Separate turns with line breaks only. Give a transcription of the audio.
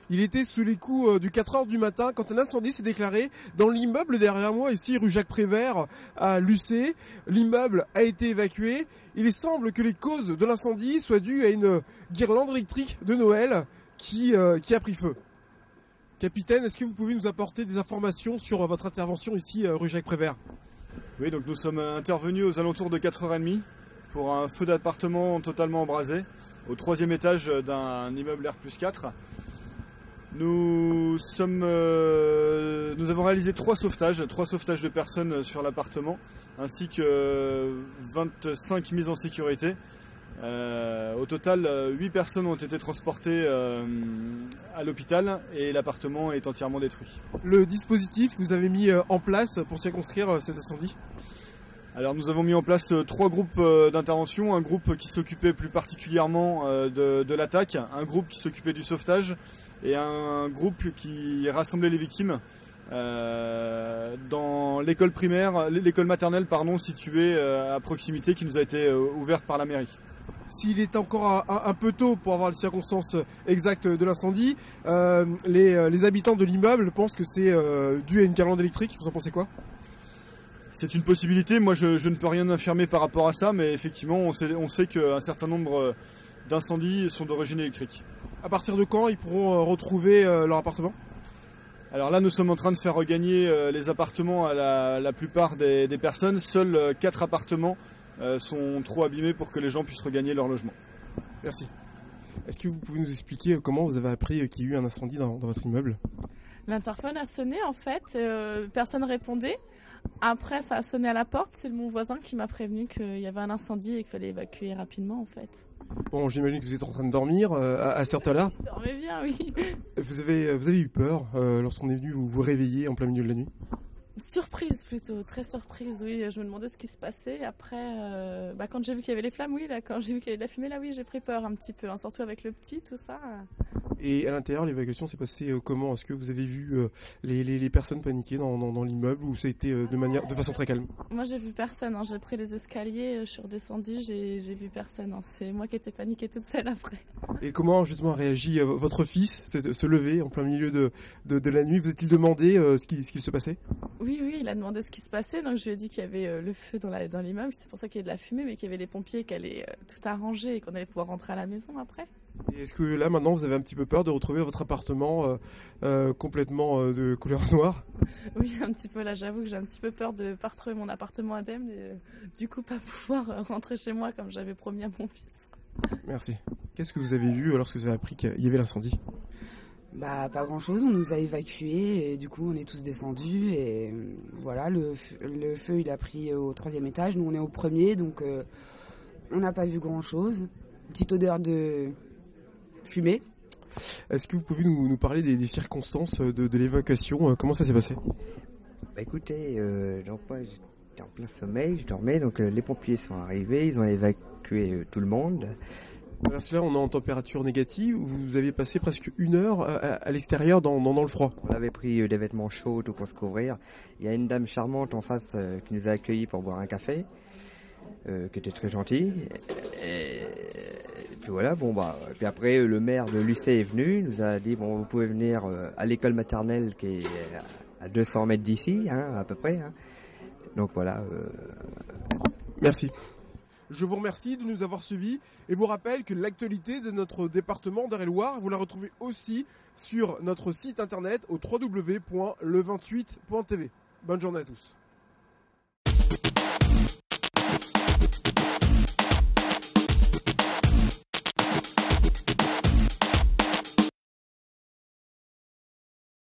Il était sous les coups du 4 heures du matin quand un incendie s'est déclaré dans l'immeuble derrière moi, ici rue Jacques Prévert à Lucé. L'immeuble a été évacué. Il semble que les causes de l'incendie soient dues à une guirlande électrique de Noël qui a pris feu. Capitaine, est-ce que vous pouvez nous apporter des informations sur votre intervention ici rue Jacques Prévert?
Oui, donc nous sommes intervenus aux alentours de 4h30 pour un feu d'appartement totalement embrasé au 3e étage d'un immeuble R+4. Nous avons réalisé 3 sauvetages de personnes sur l'appartement, ainsi que 25 mises en sécurité. Au total, 8 personnes ont été transportées à l'hôpital et l'appartement est entièrement détruit.
Le dispositif que vous avez mis en place pour circonscrire cet incendie?
Alors nous avons mis en place 3 groupes d'intervention, un groupe qui s'occupait plus particulièrement de l'attaque, un groupe qui s'occupait du sauvetage et un groupe qui rassemblait les victimes dans l'école maternelle située à proximité qui nous a été ouverte par la mairie.
S'il est encore un peu tôt pour avoir les circonstances exactes de l'incendie, les habitants de l'immeuble pensent que c'est dû à une guirlande électrique. Vous en pensez quoi?
C'est une possibilité, moi je ne peux rien affirmer par rapport à ça, mais effectivement on sait qu'un certain nombre d'incendies sont d'origine électrique.
À partir de quand ils pourront retrouver leur appartement?
Alors là nous sommes en train de faire regagner les appartements à la plupart des personnes. Seuls 4 appartements sont trop abîmés pour que les gens puissent regagner leur logement.
Merci. Est-ce que vous pouvez nous expliquer comment vous avez appris qu'il y a eu un incendie dans votre immeuble?
L'interphone a sonné en fait, personne répondait. Après ça a sonné à la porte, c'est mon voisin qui m'a prévenu qu'il y avait un incendie et qu'il fallait évacuer rapidement en fait.
Bon, j'imagine que vous êtes en train de dormir à cette heure-là.
Je dormais bien, oui.
Vous avez eu peur lorsqu'on est venu vous réveiller en plein milieu de la nuit?
Surprise plutôt, très surprise, oui. Je me demandais ce qui se passait. Après, quand j'ai vu qu'il y avait les flammes, oui, là, quand j'ai vu qu'il y avait de la fumée, là, oui, j'ai pris peur un petit peu, hein, surtout avec le petit, tout ça.
Et à l'intérieur, l'évacuation s'est passée comment? Est-ce que vous avez vu les personnes paniquer dans l'immeuble ou ça a été de façon très calme?
Moi, j'ai vu personne. Hein. J'ai pris les escaliers, je suis redescendue, j'ai vu personne. Hein. C'est moi qui étais paniquée toute seule après.
Et comment justement a réagi votre fils, se lever en plein milieu de la nuit? Vous a-t-il demandé ce qu'il se passait?
Oui, il a demandé ce qui se passait. Donc je lui ai dit qu'il y avait le feu dans l'immeuble. C'est pour ça qu'il y avait de la fumée, mais qu'il y avait les pompiers qui allaient tout arranger et qu'on allait pouvoir rentrer à la maison après.
Et est-ce que là maintenant vous avez un petit peu peur de retrouver votre appartement complètement de couleur noire?
Oui, un petit peu. Là, j'avoue que j'ai un petit peu peur de ne pas retrouver mon appartement indemne et du coup pas pouvoir rentrer chez moi comme j'avais promis à mon fils.
Merci. Qu'est-ce que vous avez vu lorsque vous avez appris qu'il y avait l'incendie?
Pas grand chose, on nous a évacués et du coup on est tous descendus et voilà, le feu il a pris au 3e étage, nous on est au 1er donc on n'a pas vu grand chose, petite odeur de fumée.
Est-ce que vous pouvez nous parler des circonstances de l'évacuation? Comment ça s'est passé?
Écoutez, donc moi j'étais en plein sommeil, je dormais, donc les pompiers sont arrivés, ils ont évacué tout le monde.
Alors là, on est en température négative. Vous avez passé presque 1 heure à l'extérieur dans le froid.
On avait pris des vêtements chauds tout pour se couvrir. Il y a une dame charmante en face qui nous a accueillis pour boire un café, qui était très gentille. Et puis voilà, puis après le maire de Lucé est venu, nous a dit vous pouvez venir à l'école maternelle qui est à 200 mètres d'ici, à peu près. Donc voilà.
Merci. Je vous remercie de nous avoir suivis et vous rappelle que l'actualité de notre département d'Eure-et-Loir, vous la retrouvez aussi sur notre site internet au www.le28.tv. Bonne journée à tous.